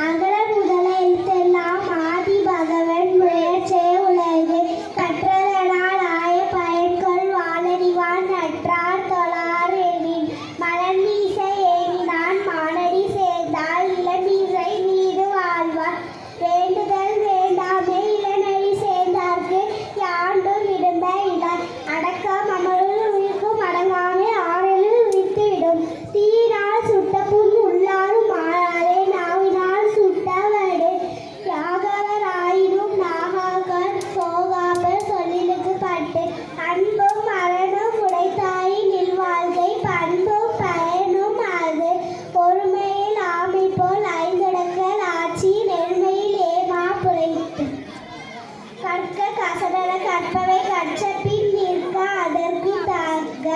அகல முதல எழுத்தெல்லாம் ஆதி பகவன் முயற்சே உலகு கற்றதனால் ஆய பயன்கள் வாழறிவான் நற்றார் தொழார் எனின் மலன் மீசை ஏறினான் மானடி சேர்ந்தால் இளமீசை மீது வாழ்வார் வேண்டுதல் வேண்டாமே இளநடி சேர்ந்தார்க்கு யாண்டும் விடும்ப இடார் அடக்கம் அமருள் உயிர்க்கும் அடங்காமே ஆறலில் உயிர்த்துவிடும் தீயினால் சுட்ட புண் உள்ளாரும் மாறாதே நாவினால் சுட்டவடு யாகவர் ஆயினும் நாகாகர் சோகாமல் சொல்லிலுக்கு பட்டு அன்பும் மரணம் உடைத்தாயின் இல்வாழ்க்கை பண்பும் பயனும் அது பொறுமையில் ஆமை போல் ஐந்தடக்கல் ஆட்சி நெருமையில் ஏமா புரைத்து கற்க கசடர கற்பவை கற்ற பின் நிற்க அதற்கு தக்க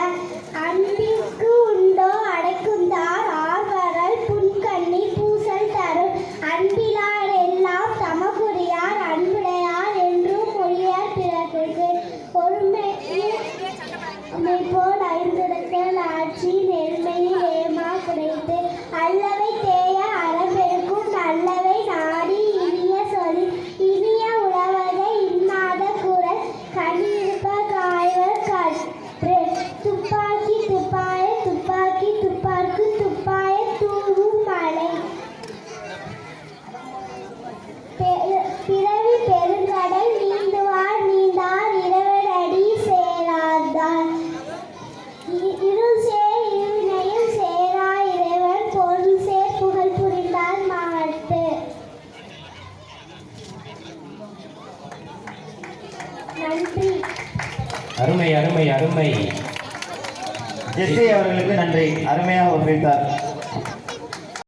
அன்பிற்கு உண்டோ அடைக்குந்தார் ஆர்வரல் புன்கண்ணி பூசல் தரும் அன்பிலார் எல்லாம் தமக்குரியார் அன்புடையார் என்றும் மொழியார் பிறருக்கு பொறுமையில் போல் ஐந்தடக்கல் ஆட்சி நெருமையில் ஏமா குறைத்து அல்லவை தேய அறப்பெருக்கும் நல்லவை நாடி இனிய சொல்லி இனிய உழவகை இன்னாத குரல் கனியிருப்ப காய்வர் கற்று துப்பாக்கி துப்பாய துப்பாக்கி துப்பார்க்கு துப்பாய தூவும் மலை பிறவி பெருங்கடல் நீந்துவார் நீந்தார் இரவரடி சேராதார் இருள் சேர் இருவினையும் சேரா இறைவன் பொருள் சேர் புகழ் புரிந்தார் மாட்டு. நன்றி. அருமை அருமை அருமை. ஜெஸ்ஸி அவர்களுக்கு நன்றி, அருமையாக ஒப்பித்தார்.